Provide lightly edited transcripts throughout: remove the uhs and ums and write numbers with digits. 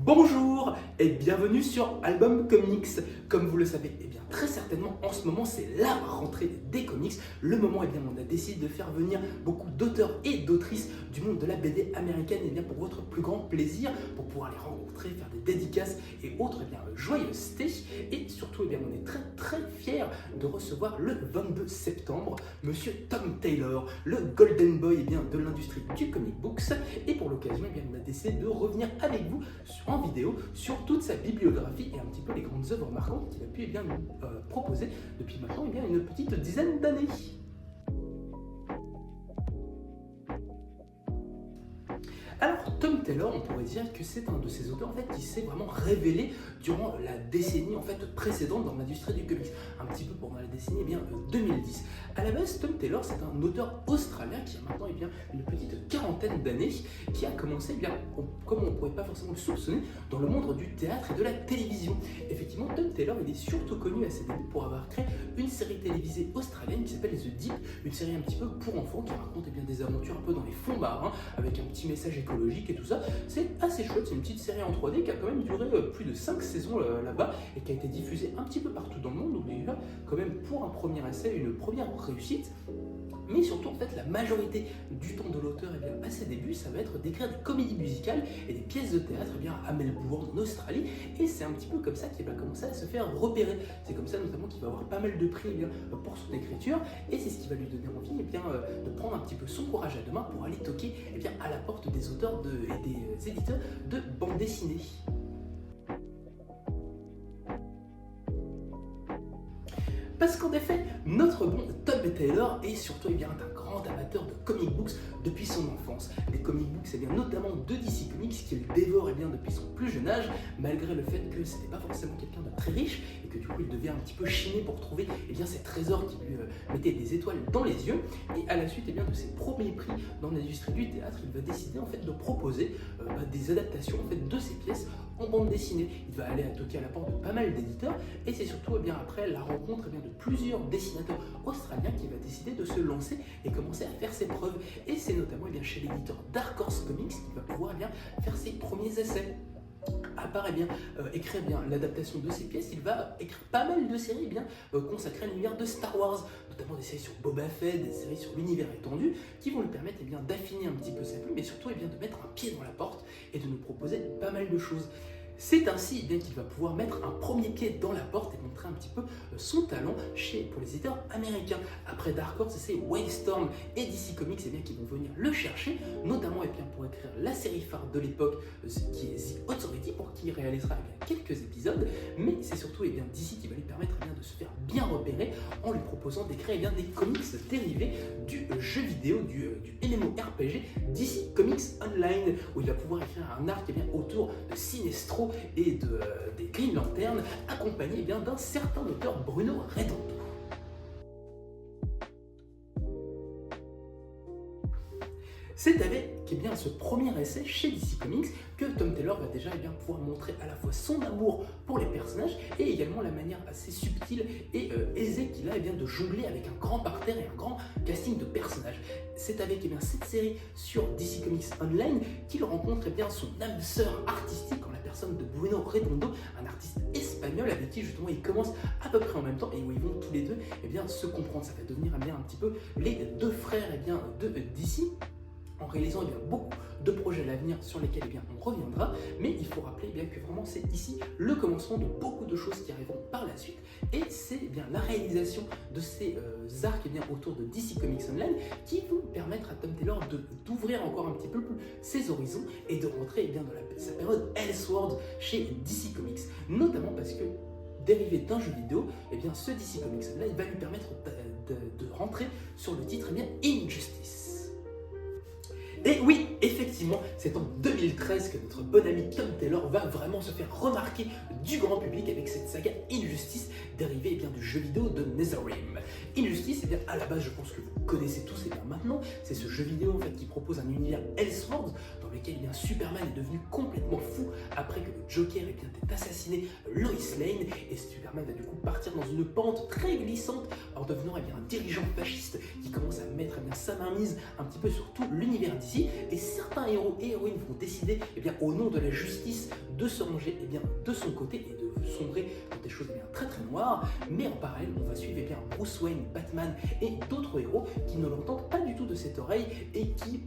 Bonjour et bienvenue sur Album Comics. Comme vous le savez, très certainement en ce moment c'est la rentrée des comics. Le moment où on a décidé de faire venir beaucoup d'auteurs et d'autrices du monde de la BD américaine pour votre plus grand plaisir, pour pouvoir les rencontrer, faire des dédicaces et autres joyeusetés. Et surtout on est très fiers de recevoir le 22 septembre Monsieur Tom Taylor, le Golden Boy de l'industrie du comic books. Et pour l'occasion on a décidé de revenir avec vous en vidéo sur toute sa bibliographie et un petit peu les grandes œuvres marquantes qu'il a pu nous proposer depuis maintenant une petite dizaine d'années. Alors Tom Taylor, on pourrait dire que c'est un de ces auteurs qui s'est vraiment révélé durant la décennie précédente dans l'industrie du comics, un petit peu pendant la décennie 2010. À la base, Tom Taylor, c'est un auteur australien qui a maintenant une petite quarantaine d'années, qui a commencé, comme on ne pourrait pas forcément le soupçonner, dans le monde du théâtre et de la télévision. Effectivement, Tom Taylor, il est surtout connu à ses débuts pour avoir créé une série télévisée australienne qui s'appelle The Deep, une série un petit peu pour enfants qui raconte des aventures un peu dans les fonds marins, avec un petit message écologique et tout ça. C'est assez chouette, c'est une petite série en 3D qui a quand même duré plus de 5 saisons là-bas et qui a été diffusée un petit peu partout dans le monde, donc il y a quand même pour un premier essai une première réussite. Mais surtout, la majorité du temps de l'auteur à ses débuts, ça va être d'écrire des comédies musicales et des pièces de théâtre à Melbourne, en Australie. Et c'est un petit peu comme ça qu'il va commencer à se faire repérer. C'est comme ça notamment qu'il va avoir pas mal de prix pour son écriture. Et c'est ce qui va lui donner envie de prendre un petit peu son courage à deux mains pour aller toquer à la porte des auteurs et des éditeurs de bande dessinée. Parce qu'en effet, notre bon Tom Taylor est surtout un grand amateur de comic books depuis son enfance. Des comic books notamment de DC Comics qu'il dévore depuis son plus jeune âge, malgré le fait que ce n'était pas forcément quelqu'un de très riche et que du coup il devait un petit peu chiner pour trouver ces trésors qui lui mettaient des étoiles dans les yeux. Et à la suite de ses premiers prix dans l'industrie du théâtre, il va décider de proposer des adaptations de ses pièces en bande dessinée. Il va aller toquer à la porte de pas mal d'éditeurs et c'est surtout après la rencontre de plusieurs dessinateurs australiens qui va décider de se lancer et commencer à faire ses preuves. Et c'est notamment chez l'éditeur Dark Horse Comics qu'il va pouvoir faire ses premiers essais. À part écrire l'adaptation de ses pièces, il va écrire pas mal de séries consacrées à l'univers de Star Wars, notamment des séries sur Boba Fett, des séries sur l'univers étendu, qui vont lui permettre d'affiner un petit peu sa plume, mais surtout de mettre un pied dans la porte et de nous proposer pas mal de choses. C'est ainsi qu'il va pouvoir mettre un premier pied dans la porte et montrer un petit peu son talent pour les éditeurs américains. Après Dark Horse, c'est Wildstorm et DC Comics qui vont venir le chercher, notamment pour écrire la série phare de l'époque qui est The Authority, pour qui il réalisera quelques épisodes, mais c'est surtout DC qui va lui permettre de se faire bien repérer en lui proposant d'écrire des comics dérivés du jeu vidéo, du MMORPG DC Comics Online, où il va pouvoir écrire un arc autour de Sinestro et des Green Lantern, accompagné d'un certain auteur Bruno Redondo. C'est avec ce premier essai chez DC Comics que Tom Taylor va déjà pouvoir montrer à la fois son amour pour les personnages et également la manière assez subtile et aisée qu'il a de jongler avec un grand parterre et un grand casting de personnages. C'est avec cette série sur DC Comics Online qu'il rencontre son âme sœur artistique en la personne de Bruno Redondo, un artiste espagnol avec qui justement ils commencent à peu près en même temps et où ils vont tous les deux se comprendre. Ça va devenir un petit peu les deux frères de DC, en réalisant beaucoup de projets à l'avenir sur lesquels on reviendra, mais il faut rappeler que vraiment c'est ici le commencement de beaucoup de choses qui arriveront par la suite, et c'est la réalisation de ces arcs autour de DC Comics Online qui vont permettre à Tom Taylor d'ouvrir encore un petit peu plus ses horizons et de rentrer dans sa période Elseworld chez DC Comics, notamment parce que dérivé d'un jeu vidéo, ce DC Comics Online va lui permettre de rentrer sur le titre Injustice. Et oui, effectivement, c'est en 2013 que notre bon ami Tom Taylor va vraiment se faire remarquer du grand public avec cette saga Injustice, dérivée du jeu vidéo de NetherRealm. Injustice, à la base, je pense que vous connaissez tous maintenant, c'est ce jeu vidéo qui propose un univers Elseworlds dans lequel Superman est devenu complètement fou après que Joker est assassiné Lois Lane et Superman va du coup partir dans une pente très glissante en devenant un dirigeant fasciste qui commence à mettre sa mainmise un petit peu sur tout l'univers d'ici, et certains héros et héroïnes vont décider au nom de la justice de se ranger de son côté et de sombrer dans des choses très très noires. Mais en parallèle, on va suivre Bruce Wayne, Batman et d'autres héros qui ne l'entendent pas du tout de cette oreille et qui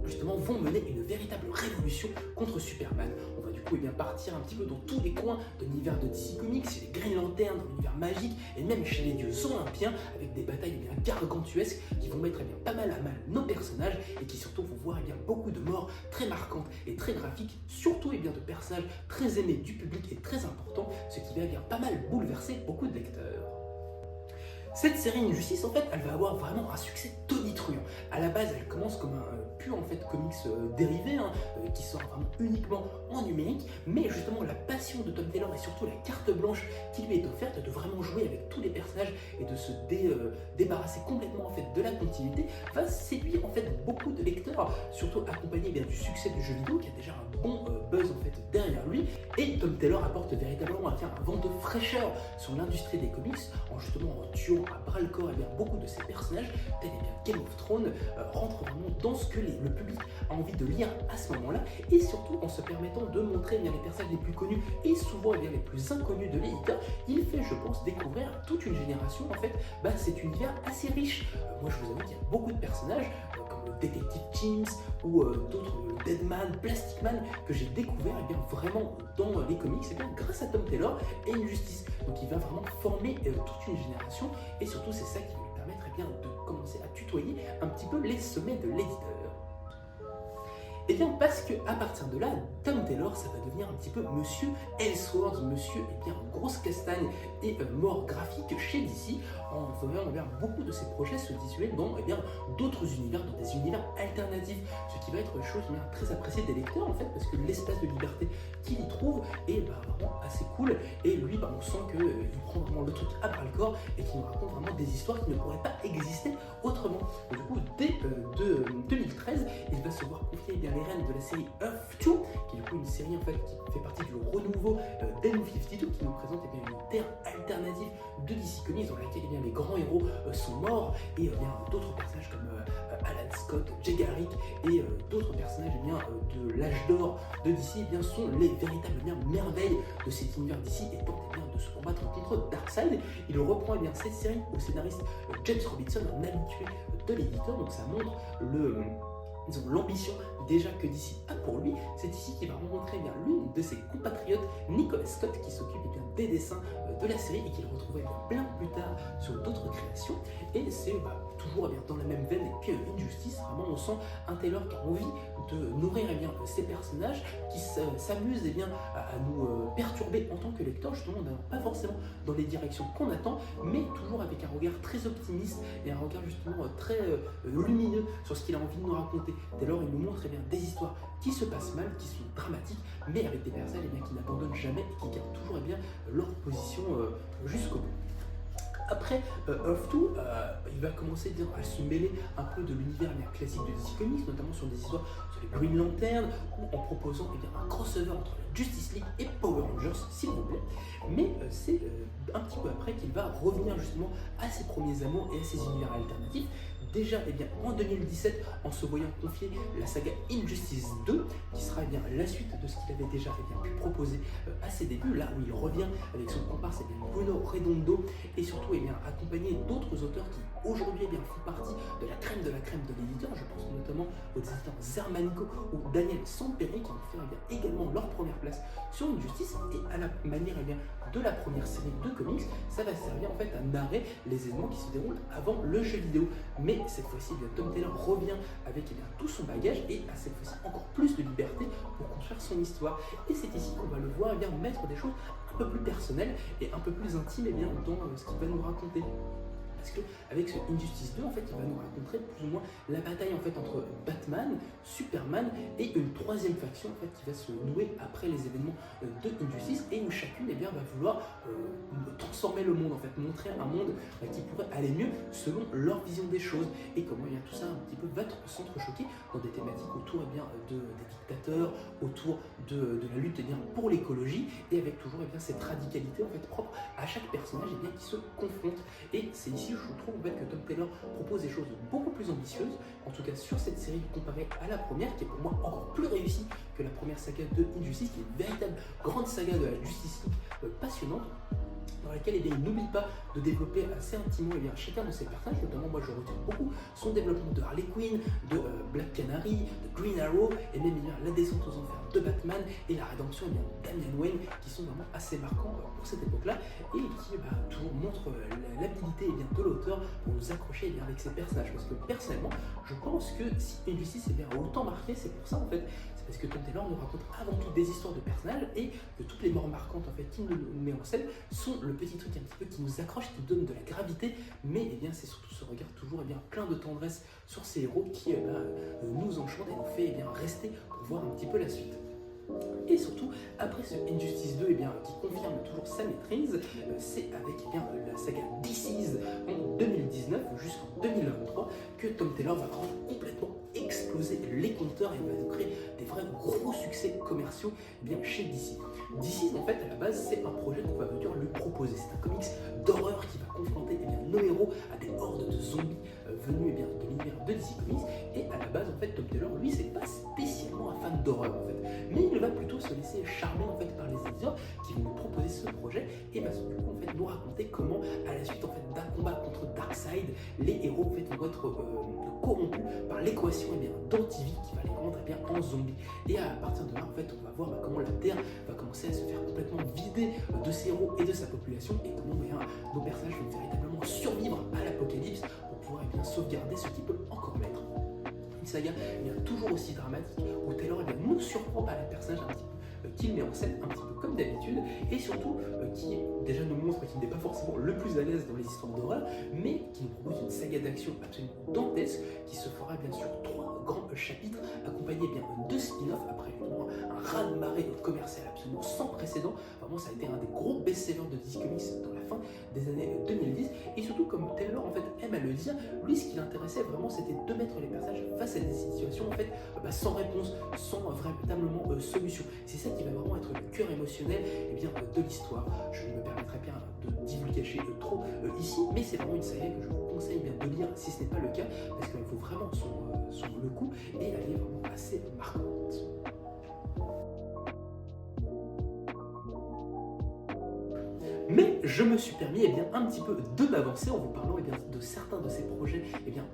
justement vont mener une véritable révolution contre Superman. On va du coup partir un petit peu dans tous les coins de l'univers de DC Comics, chez les Green Lantern, dans l'univers magique et même chez les dieux olympiens, avec des batailles gargantuesques qui vont mettre pas mal à mal nos personnages et qui surtout vont voir beaucoup de morts très marquantes et très graphiques, surtout de personnages très aimés du public et très importants, ce qui va pas mal bouleverser beaucoup de lecteurs. Cette série Injustice, en fait, elle va avoir vraiment un succès tonitruant. À la base, elle commence comme un pur comics dérivé, qui sort vraiment uniquement en numérique, mais justement la passion de Tom Taylor et surtout la carte blanche qui lui est offerte de vraiment jouer avec tous les personnages et de se débarrasser complètement de la continuité va séduire beaucoup de lecteurs, surtout accompagné du succès du jeu vidéo qui a déjà un bon buzz derrière lui. Et Tom Taylor apporte véritablement un vent de fraîcheur sur l'industrie des comics en tuant à bras le corps beaucoup de ces personnages, tel Game of Thrones rentre vraiment dans ce que le public a envie de lire à ce moment-là, et surtout en se permettant de montrer les personnages les plus connus et souvent les plus inconnus de l'éditeur. Il fait, je pense, découvrir toute une génération cet univers assez riche. Moi je vous avoue qu'il y a beaucoup de personnages comme le Detective Teams ou d'autres, Deadman, Plastic Man, que j'ai découvert vraiment dans les comics grâce à Tom Taylor et Injustice. Donc il va vraiment former toute une génération, et surtout c'est ça qui va lui permettre de commencer à tutoyer un petit peu les sommets de l'éditeur. Parce que à partir de là, Tom Taylor, ça va devenir un petit peu Monsieur Elseworlds, Monsieur grosse castagne et mort graphique chez DC, en faisant beaucoup de ses projets se situer dans d'autres univers, dans des univers alternatifs, ce qui va être une chose très appréciée des lecteurs parce que l'espace de liberté qu'il y trouve est vraiment assez cool, et lui on sent qu'il prend vraiment le truc à bras le corps et qu'il nous raconte vraiment des histoires qui ne pourraient pas exister autrement. Et du coup, dès 2013, il va se voir confier les rênes de la série Earth 2, qui est du coup une série qui fait partie du renouveau d'M52, qui nous présente une terre alternative de DC Comics dans laquelle les grands héros sont morts, et d'autres personnages comme Alan Scott, Jay Garrick et d'autres personnages de l'âge d'or de DC sont les véritables merveilles de cet univers DC et tentent de se combattre contre Darkseid. Il reprend cette série au scénariste James Robinson, un habitué de l'éditeur, donc ça montre l'ambition déjà que DC a pour lui. C'est ici qu'il va rencontrer l'une de ses compatriotes, Nicolas Scott, qui s'occupe des dessins de la série et qu'il retrouvera bien plus tard sur d'autres créations. Et c'est toujours dans la même veine que Injustice. Vraiment, on sent un Taylor qui a envie de nourrir ces personnages, qui s'amusent à nous perturber en tant que lecteur, justement, pas forcément dans les directions qu'on attend, mais toujours avec un regard très optimiste et un regard justement très lumineux sur ce qu'il a envie de nous raconter. Taylor, il nous montre des histoires qui se passent mal, qui sont dramatiques, mais avec des personnages qui n'abandonnent jamais et qui gardent toujours leur position jusqu'au bout. Après Earth 2, il va commencer à se mêler un peu de l'univers classique de DC Comics, notamment sur des histoires sur les Green Lantern, ou en proposant un crossover entre la Justice League et Power Rangers, s'il vous plaît. Mais c'est un petit peu après qu'il va revenir justement à ses premiers amours et à ses univers alternatifs. Déjà en 2017, en se voyant confier la saga Injustice 2, qui sera la suite de ce qu'il avait déjà pu proposer à ses débuts, là où il revient avec son comparse Bruno Redondo, et surtout accompagné d'autres auteurs qui aujourd'hui font partie de la crème de l'éditeur. Je pense notamment aux éditeurs Zermanico ou Daniel Samperi, qui ont fait également leur première place sur Injustice. Et à la manière de la première série de comics, ça va servir à narrer les événements qui se déroulent avant le jeu vidéo. Mais cette fois-ci, Tom Taylor revient avec tout son bagage et a cette fois-ci encore plus de liberté pour construire son histoire. Et c'est ici qu'on va le voir mettre des choses un peu plus personnelles et un peu plus intimes dans ce qu'il va nous raconter. parce que avec ce Injustice 2, en fait, il va nous raconter plus ou moins la bataille en fait entre Batman, Superman et une troisième faction en fait qui va se nouer après les événements de Injustice, et où chacune va vouloir transformer le monde, en fait, montrer un monde qui pourrait aller mieux selon leur vision des choses, et comment tout ça un petit peu va s'entrechoquer dans des thématiques autour des dictateurs, autour de la lutte pour l'écologie, et avec toujours cette radicalité en fait propre à chaque personnage qui se confronte. Et c'est ici je trouve en fait que Tom Taylor propose des choses beaucoup plus ambitieuses, en tout cas sur cette série comparée à la première, qui est pour moi encore plus réussie que la première saga de Injustice, qui est une véritable grande saga de la Justice League passionnante, dans laquelle il n'oublie pas de développer assez intimement chacun de ses personnages. Notamment, moi je retiens beaucoup son développement de Harley Quinn, de Black Canary, de Green Arrow, et même la descente aux enfers de Batman et la rédemption de Damian Wayne, qui sont vraiment assez marquants pour cette époque-là, et qui toujours montrent l'habilité de l'auteur pour nous accrocher avec ses personnages. Parce que personnellement, je pense que si Injustice a autant marqué, c'est pour ça en fait. Parce que Tom Taylor nous raconte avant tout des histoires de personnages, et que toutes les morts marquantes en fait qu'il nous met en scène sont le petit truc un petit peu qui nous accroche, qui nous donne de la gravité, mais c'est surtout ce regard toujours plein de tendresse sur ces héros qui nous enchante et nous fait rester pour voir un petit peu la suite. Et surtout, après ce Injustice 2 qui confirme toujours sa maîtrise, c'est avec la saga DC's en 2019 jusqu'en 2023 que Tom Taylor va complètement exploser les compteurs et va nous créer des vrais gros succès commerciaux chez DC. DC en fait à la base c'est un projet qu'on va venir lui proposer. C'est un comics d'horreur qui va confronter nos héros à des hordes de zombies venus de l'univers de DC Comics. Et à la base en fait Tom Taylor lui c'est pas spécialement un fan d'horreur en fait, mais il va plutôt se laisser charmer en fait par les éditeurs qui vont nous proposer ce projet, et va du coup en fait nous raconter comment à la suite en fait d'un combat contre Darkseid, les héros en fait vont être corrompus par l'équation d'antivie qui va les rendre en zombies. Et à partir de là en fait on va voir comment la Terre va commencer à se faire complètement vider de ses héros et de sa population, et comment nos personnages vont véritablement survivre à l'apocalypse pour pouvoir sauvegarder ce qui peut encore l'être. Une saga toujours aussi dramatique où Taylor nous surprend par les personnages un petit peu qu'il met en scène un petit peu comme d'habitude, et surtout qui déjà nous montre qu'il n'est pas forcément le plus à l'aise dans les histoires d'horreur, mais qui nous propose une saga d'action absolument dantesque qui se fera sur 3 grands chapitres accompagnés de spin-off après un raz-de-marée commercial absolument sans précédent. Vraiment ça a été un des gros best-sellers de DC Comics dans la fin des années 2010, et surtout comme Taylor en fait aime à le dire, lui ce qui l'intéressait vraiment c'était de mettre les personnages face à des situations en fait sans réponse, sans véritablement solution. C'est ça qui va vraiment être le cœur émotionnel de l'histoire. Je ne me permettrai bien de divulgacher trop ici, mais c'est vraiment une saga que je vous conseille de lire si ce n'est pas le cas, parce qu'elle vaut vraiment le coup, et elle est vraiment assez marquante. Mais je me suis permis un petit peu de m'avancer en vous parlant de certains de ces projets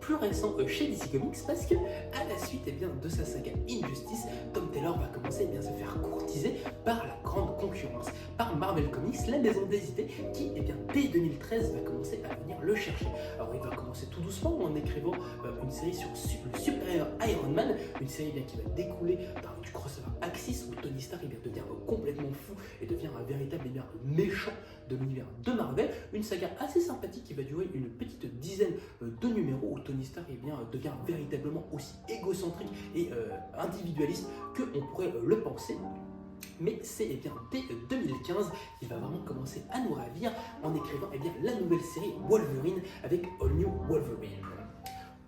plus récents chez DC Comics, parce que à la suite de sa saga Injustice, Tom Taylor va commencer à se faire courtiser par la grande concurrence, par Marvel Comics, la maison des idées, qui dès 2013 va commencer à venir le chercher. Alors il va commencer tout doucement en écrivant une série sur le super-héros Iron Man, une série qui va découler du crossover Axis, où Tony Stark devient complètement fou et devient un véritable méchant de l'univers de Marvel. Une saga assez sympathique qui va durer une petite dizaine de numéros, où Tony Stark devient véritablement aussi égocentrique et individualiste que on pourrait le penser. Mais c'est dès 2015 qu'il va vraiment commencer à nous ravir en écrivant la nouvelle série Wolverine avec All New Wolverine.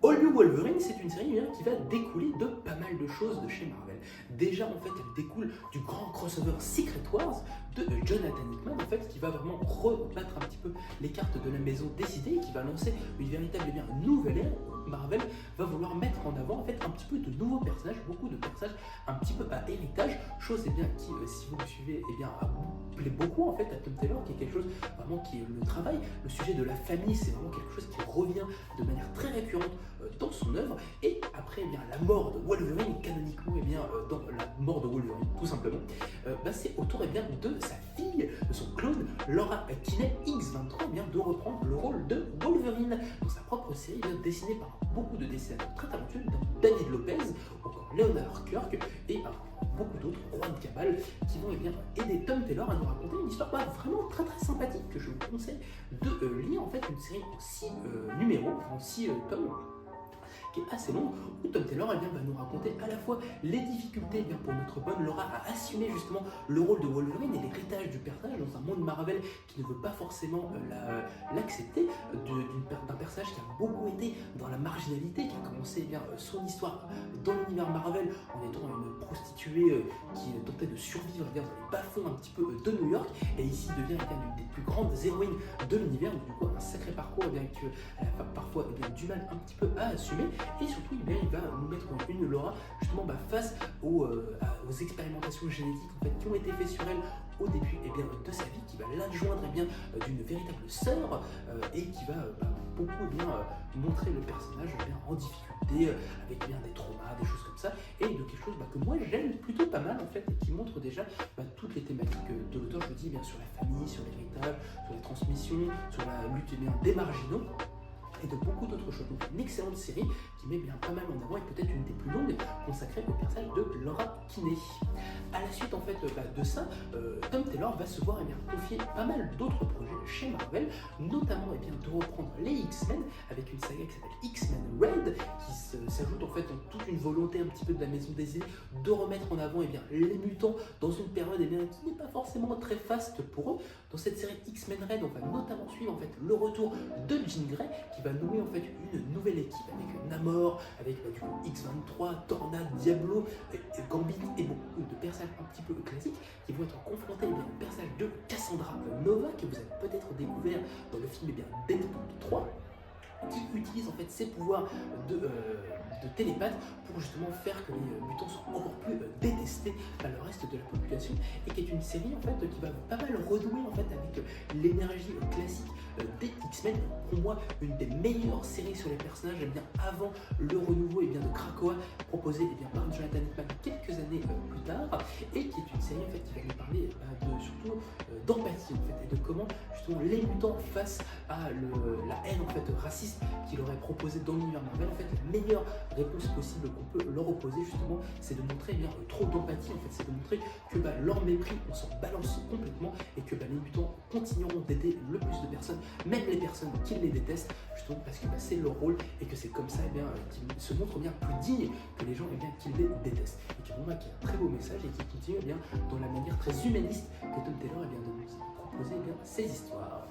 All New Wolverine, c'est une série qui va découler de pas mal de choses de chez Marvel. Déjà, en fait, elle découle du grand crossover Secret Wars de Jonathan Hickman, en fait, qui va vraiment rebattre un petit peu les cartes de la maison décidée, et qui va lancer une véritable nouvelle ère. Marvel va vouloir mettre en avant en fait un petit peu de nouveaux personnages, beaucoup de personnages un petit peu à héritage, chose qui, si vous me suivez, plaît beaucoup en fait à Tom Taylor, qui est quelque chose vraiment qui est le travail, le sujet de la famille, c'est vraiment quelque chose qui revient de manière très récurrente dans son œuvre. Et après la mort de Wolverine, canoniquement dans la mort de Wolverine tout simplement, c'est autour de sa fille, de son clone Laura Kinney X-23 de reprendre le rôle de Wolverine dans sa propre série dessinée par beaucoup de dessinateurs très talentueux, dont David Lopez, ou encore Leonard Kirk, et beaucoup d'autres, Rois de Cabal, qui vont aider Tom Taylor à nous raconter une histoire vraiment très très sympathique que je vous conseille de lire. En fait, une série en 6 numéros, en 6 tomes, qui est assez long, où Tom Taylor va nous raconter à la fois les difficultés pour notre bonne Laura à assumer justement le rôle de Wolverine et l'héritage du personnage dans un monde Marvel qui ne veut pas forcément l'accepter, d'un personnage qui a beaucoup été dans la marginalité, qui a commencé son histoire dans l'univers Marvel en étant une prostituée qui tentait de survivre dans les bas-fonds un petit peu de New York, et ici devient une des plus grandes héroïnes de l'univers, donc du coup un sacré parcours qu'elle a parfois du mal un petit peu à assumer. Et surtout, il va nous mettre une Laura justement face aux expérimentations génétiques qui ont été faites sur elle au début de sa vie, qui va l'adjoindre d'une véritable sœur et qui va beaucoup montrer le personnage en difficulté, avec des traumas, des choses comme ça, et de quelque chose que moi j'aime plutôt pas mal et qui montre déjà toutes les thématiques de l'auteur, je dis sur la famille, sur l'héritage, sur la transmission, sur la lutte des marginaux, et de beaucoup d'autres choses. Donc une excellente série qui met pas mal en avant et peut-être une des plus longues consacrée au personnage de Laura Kinney. À la suite de ça, Tom Taylor va se voir confier pas mal d'autres projets chez Marvel, notamment de reprendre les X-Men avec une saga qui s'appelle X-Men Red, qui s'ajoute en toute une volonté un petit peu de la Maison des Idées de remettre en avant les mutants dans une période qui n'est pas forcément très faste pour eux. Dans cette série X-Men Red, on va notamment suivre le retour de Jean Grey, qui va nommer une nouvelle équipe avec Namor, avec X-23, Tornade, Diablo, Gambit et beaucoup de personnages un petit peu classiques qui vont être confrontés au personnage de Cassandra Nova, que vous avez peut-être découvert dans le film Deadpool 3, qui utilise ses pouvoirs de télépathe pour justement faire que les mutants soient encore plus détestés par le reste de la population, et qui est une série qui va pas mal renouer avec l'énergie classique des X-Men. Pour moi, une des meilleures séries sur les personnages avant le renouveau de Krakoa proposé par Jonathan Hickman quelques années plus tard, et qui est une série qui va nous parler surtout d'empathie et de comment justement les mutants face à la haine raciste qu'il aurait proposé dans l'univers Marvel, la meilleure réponse possible qu'on peut leur opposer justement, c'est de montrer trop d'empathie, c'est de montrer que leur mépris, on s'en balance complètement, et que les mutants continueront d'aider le plus de personnes, même les personnes qui les détestent, justement parce que c'est leur rôle, et que c'est comme ça qu'ils se montrent plus dignes que les gens qui les détestent, et qui est un très beau message et qui continue dans la manière très humaniste que Tom Taylor de nous proposer ses histoires.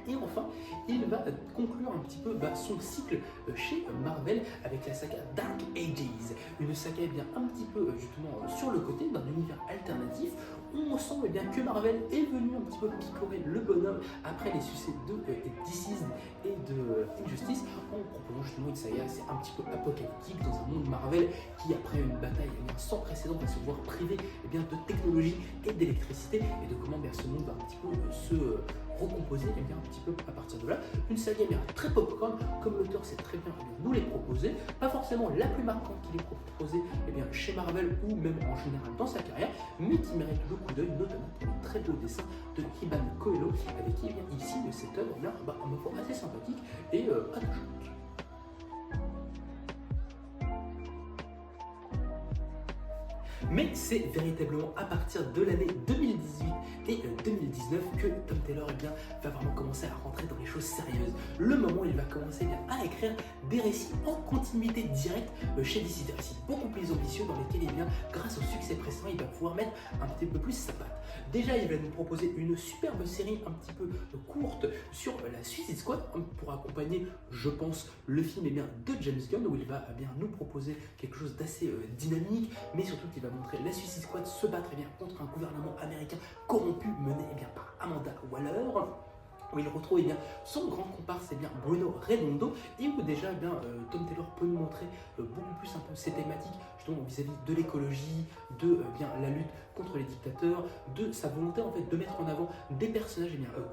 Et enfin, il va conclure un petit peu son cycle chez Marvel avec la saga Dark Ages, une saga un petit peu justement sur le côté d'un univers alternatif où on sent que Marvel est venu un petit peu picorer le bonhomme après les succès de DC's et de Injustice, en proposant justement une saga assez un petit peu apocalyptique dans un monde Marvel qui, après une bataille sans précédent, va se voir privé de technologie et d'électricité, et de comment ce monde va un petit peu se recomposer un petit peu à partir de là. Une saga très popcorn, comme l'auteur sait très bien nous les proposer, pas forcément la plus marquante qu'il ait proposée chez Marvel ou même en général dans sa carrière, mais qui mérite le coup d'œil, notamment pour les très beaux dessins de Iban Coelho, avec qui il signe cette œuvre à ma foi assez sympathique et attachante. Mais c'est véritablement à partir de l'année 2018 et 2019 que Tom Taylor va vraiment commencer à rentrer dans les choses sérieuses. Le moment où il va commencer à écrire des récits en continuité directe chez DC, des récits beaucoup plus ambitieux dans lesquels grâce au succès précédent, il va pouvoir mettre un petit peu plus sa patte. Déjà, il va nous proposer une superbe série un petit peu courte sur la Suicide Squad pour accompagner, je pense, le film de James Gunn, où il va nous proposer quelque chose d'assez dynamique, mais surtout qu'il va montrer la Suicide Squad se battre contre un gouvernement américain corrompu mené par Amanda Waller, où il retrouve son grand comparse Bruno Redondo, et où déjà Tom Taylor peut nous montrer beaucoup plus un peu ses thématiques justement vis-à-vis de l'écologie, de la lutte contre les dictateurs, de sa volonté de mettre en avant des personnages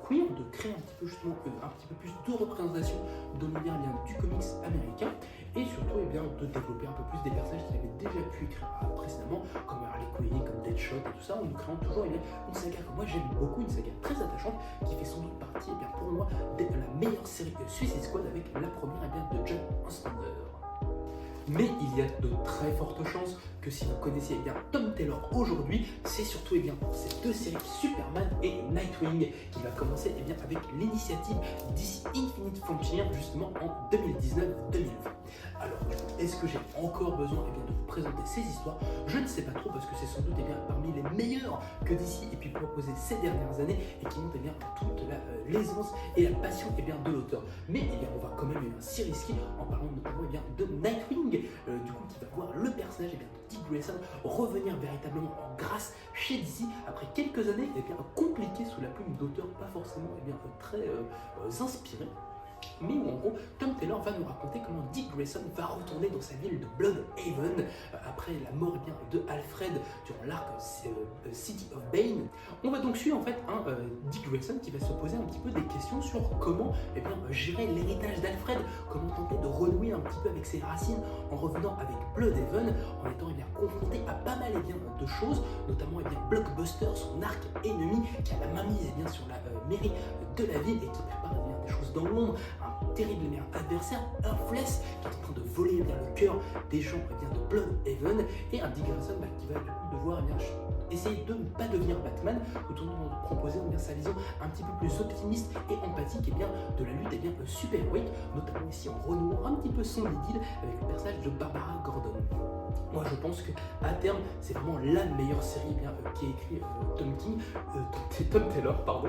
queer, de créer un petit peu justement un petit peu plus de représentation dans l'univers du comics américain, et surtout de développer un peu plus des personnages qu'il avait déjà pu écrire précédemment, comme Harley Quinn, comme Deadshot et tout ça, en nous créant toujours une saga que moi j'aime beaucoup, une saga très attachante, qui fait sans doute partie pour moi de la meilleure série Suicide Squad, avec la première de John Ostrander. Mais il y a de très fortes chances que si vous connaissez eh bien, Tom Taylor aujourd'hui, c'est surtout eh bien, pour ces deux séries Superman et Nightwing qui va commencer eh bien, avec l'initiative DC Infinite Frontier justement en 2019-2020. Alors, est-ce que j'ai encore besoin eh bien, de vous présenter ces histoires? Je ne sais pas trop parce que c'est sans doute eh bien, parmi les meilleurs que DC ait pu proposer ces dernières années et qui montrent eh bien, toute l'aisance et la passion eh bien, de l'auteur. Mais eh bien, on va quand même eh bien, s'y risquer en parlant notamment eh bien, de Nightwing, du coup qui va voir le personnage eh bien, de Dick Grayson revenir véritablement en grâce chez DC après quelques années eh bien, compliquées sous la plume d'auteurs pas forcément eh bien, très inspirés. Mais où en gros, Tom Taylor va nous raconter comment Dick Grayson va retourner dans sa ville de Bloodhaven après la mort eh bien, de Alfred durant l'arc City of Bane. On va donc suivre en fait un Dick Grayson qui va se poser un petit peu des questions sur comment eh bien, gérer l'héritage d'Alfred, comment tenter de renouer un petit peu avec ses racines en revenant avec Bloodhaven, en étant eh bien, confronté à pas mal eh bien, de choses, notamment eh bien, Blockbuster, son arc ennemi qui a la mainmise eh bien, sur la mairie de la ville et qui prépare eh bien, des choses dans l'ombre, un terrible adversaire, Earthless, qui est en train de voler eh bien, le cœur des gens eh bien, de Bloodhaven, et un Dick Grayson qui va du coup devoir eh bien, essayer de ne pas devenir Batman, tout en proposant eh bien, sa vision un petit peu plus optimiste et empathique eh bien, de la lutte eh bien, super-héroïque, notamment ici en renouant un petit peu son idylle avec le personnage de Barbara Gordon. Moi je pense qu'à terme c'est vraiment la meilleure série eh bien, qui est écrit Tom Taylor pardon,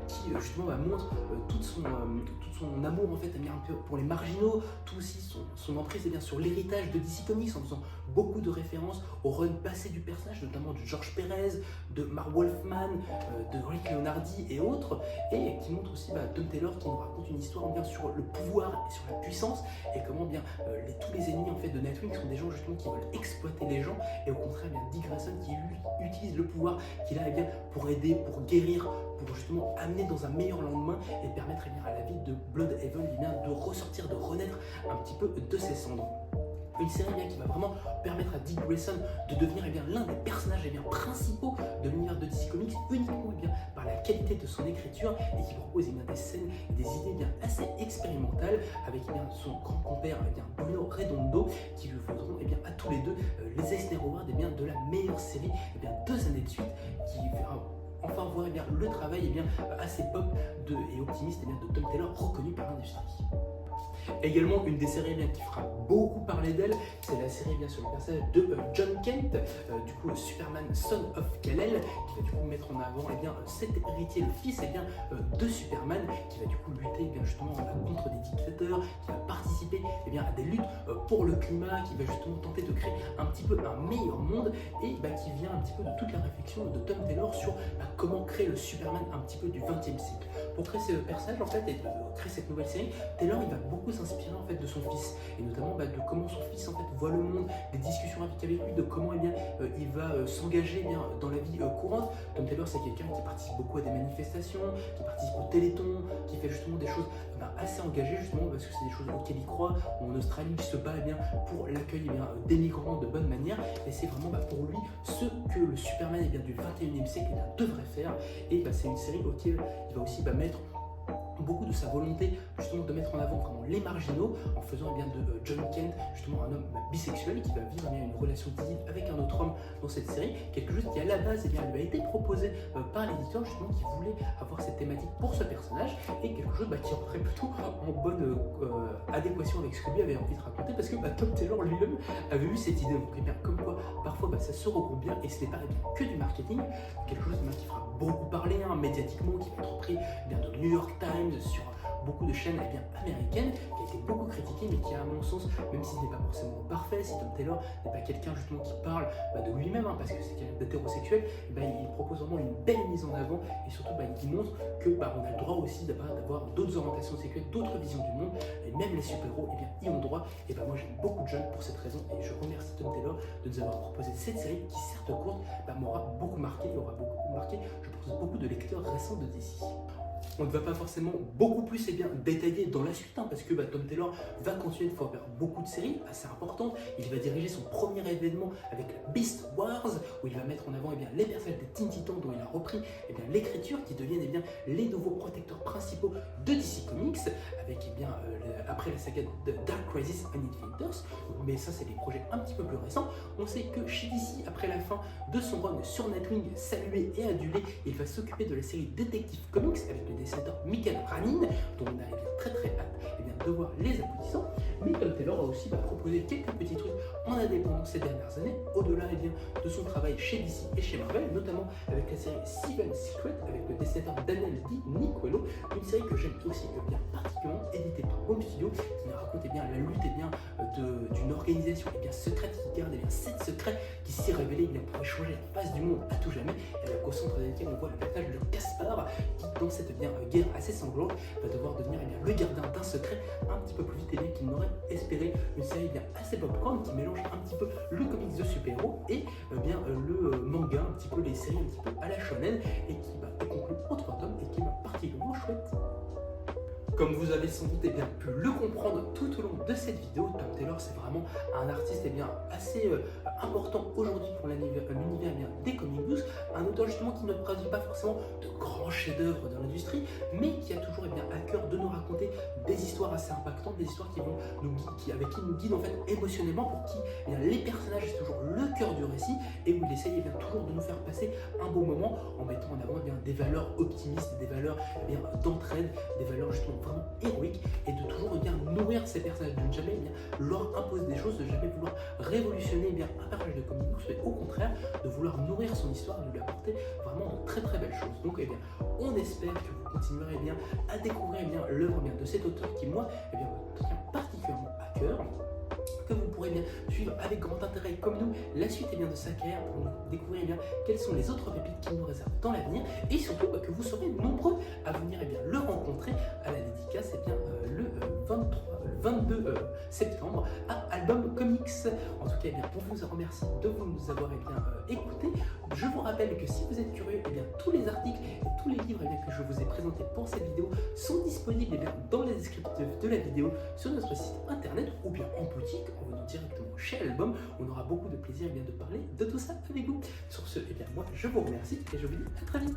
qui justement montre tout son amour en fait eh bien, un peu pour les marginaux, tout aussi son emprise eh bien, sur l'héritage de DC Comics en faisant beaucoup de références au run passé du personnage, notamment de George Perez, de Marv Wolfman, de Rick Leonardi et autres, et qui montre aussi Tom Taylor qui nous raconte une histoire bien sur le pouvoir et sur la puissance et comment bien tous les ennemis en fait de Nightwing sont des gens justement qui veulent exploiter les gens, et au contraire bien Dick Grayson qui lui utilise le pouvoir qu'il a eh bien, pour aider, pour guérir, pour justement amener dans un meilleur lendemain et permettre eh bien, à la ville de Bloodhaven eh bien, de ressortir, de renaître un petit peu de ses cendres. Une série bien, qui va vraiment permettre à Dick Grayson de devenir eh bien, l'un des personnages eh bien, principaux de l'univers de DC Comics uniquement eh bien, par la qualité de son écriture, et qui propose eh bien, des scènes et des idées bien, assez expérimentales avec eh bien, son grand compère eh bien, Bruno Redondo qui lui vaudront eh bien, à tous les deux les Eisner Awards eh bien, de la meilleure série eh bien, 2 années de suite, qui verra enfin voir eh bien, le travail eh bien, assez pop et optimiste eh bien, de Tom Taylor, reconnu par l'industrie. Également, une des séries bien, qui fera beaucoup parler d'elle, c'est la série bien sur le personnage de John Kent, du coup Superman Son of Kal-El, qui va du coup mettre en avant eh bien, cet héritier, le fils eh bien, de Superman, qui va du coup lutter eh bien, justement contre des dictateurs, qui va participer eh bien, à des luttes pour le climat, qui va justement tenter de créer un petit peu un meilleur monde, et qui vient un petit peu de toute la réflexion de Tom Taylor sur comment créer le Superman un petit peu du XXe siècle. Pour créer ce personnage en fait et de créer cette nouvelle série, Taylor il va beaucoup s'inspirer en fait de son fils, et notamment de comment son fils en fait voit le monde, des discussions avec lui, de comment eh bien, il va s'engager bien dans la vie courante. Tom Taylor c'est quelqu'un qui participe beaucoup à des manifestations, qui participe au Téléthon, qui fait justement des choses assez engagées justement parce que c'est des choses auxquelles il croit. En Australie il se bat eh bien, pour l'accueil eh bien, des migrants de bonne manière, et c'est vraiment pour lui ce que le Superman eh bien, du 21e siècle eh bien, devrait faire, et c'est une série auquel il va aussi mettre beaucoup de sa volonté justement de mettre en avant vraiment les marginaux, en faisant eh bien, de John Kent justement un homme bisexuel qui va vivre eh bien, une relation physique avec un autre homme dans cette série, quelque chose qui à la base eh bien, lui a été proposé par l'éditeur justement qui voulait avoir cette thématique pour ce personnage, et quelque chose qui rentrait plutôt en bonne adéquation avec ce que lui avait envie de raconter, parce que Tom Taylor lui-même avait eu cette idée, donc eh bien, comme quoi parfois ça se regroupe bien, et ce n'est pas eh bien, que du marketing, quelque chose eh bien, qui fera beaucoup parler médiatiquement, qui va être repris eh bien, de New York Times, sur beaucoup de chaînes eh bien, américaines, qui a été beaucoup critiqué, mais qui à mon sens, même si ce n'est pas forcément parfait, si Tom Taylor n'est pas quelqu'un justement qui parle de lui-même, parce que c'est quelqu'un d'hétérosexuel, il propose vraiment une belle mise en avant, et surtout il montre que on a le droit aussi d'avoir d'autres orientations sexuelles, d'autres visions du monde, et même les super-héros eh bien, y ont droit. Et moi j'aime beaucoup de jeunes pour cette raison, et je remercie Tom Taylor de nous avoir proposé cette série qui certes courte m'aura beaucoup marqué, et aura beaucoup marqué je pense beaucoup de lecteurs récents de DC. On ne va pas forcément beaucoup plus détailler dans la suite, parce que Tom Taylor va continuer de faire beaucoup de séries assez importantes. Il va diriger son premier événement avec la Beast Wars, où il va mettre en avant les personnages des Teen Titans dont il a repris l'écriture, qui deviennent les nouveaux protecteurs principaux de DC Comics, avec après la saga de Dark Crisis and Infinite Earths. Mais ça, c'est des projets un petit peu plus récents. On sait que chez DC, après la fin de son run sur Nightwing, salué et adulé, il va s'occuper de la série Detective Comics avec le dessinateur Michael Ranin, dont on a très hâte de voir les aboutissants. Mais Tom Taylor a aussi proposé quelques petits trucs en indépendant ces dernières années, au-delà de son travail chez DC et chez Marvel, notamment avec la série Seven Secret avec le dessinateur Daniel Di Nicuolo, une série que j'aime aussi particulièrement, éditée par Home Studio, qui raconte la lutte d'une organisation secrète qui garde 7 secrets qui, s'y révélés, pourraient changer la face du monde à tout jamais, et au centre desquels on voit le personnage de Gaspard, qui dans cette guerre assez sanglante va devoir devenir le gardien d'un secret un petit peu plus vite qu'il n'aurait espéré. Une série assez popcorn qui mélange un petit peu le comics de super-héros et le manga, un petit peu les séries un petit peu à la shonen, et qui est conclu en 3 tomes et qui est particulièrement chouette. Comme vous avez sans doute pu le comprendre tout au long de cette vidéo, Tom Taylor, c'est vraiment un artiste assez important aujourd'hui pour l'univers des comic books, un auteur justement qui ne produit pas forcément de grands chefs-d'œuvre dans l'industrie, mais qui a toujours à cœur de nous raconter des histoires assez impactantes, des histoires qui avec qui nous guident en fait émotionnellement, pour qui les personnages c'est toujours le cœur du récit, et où il essaye toujours de nous faire passer un beau moment en mettant en avant des valeurs optimistes, des valeurs d'entraide, des valeurs justement vraiment héroïques, et de toujours nourrir ces personnages, de ne jamais leur imposer des choses, de jamais vouloir révolutionner un personnage de comic books, mais au contraire de vouloir nourrir son histoire, de lui apporter vraiment de très belles choses. Donc on espère que vous continuerez à découvrir l'œuvre de cet auteur qui moi me tient particulièrement à cœur, que vous pourrez suivre avec grand intérêt comme nous la suite de sa carrière, pour découvrir quelles sont les autres pépites qu'il nous réserve dans l'avenir, et surtout que vous serez nombreux à venir le rencontrer à la dédicace le 22 septembre à Album Comics. En tout cas, on vous remercie de nous avoir écoutés. Je vous rappelle que si vous êtes curieux, tous les articles et tous les livres que je vous ai présentés pour cette vidéo sont disponibles dans les descriptifs de la vidéo sur notre site internet, ou bien en boutique en venant directement chez Album. On aura beaucoup de plaisir de parler de tout ça avec vous. Sur ce, moi je vous remercie et je vous dis à très vite.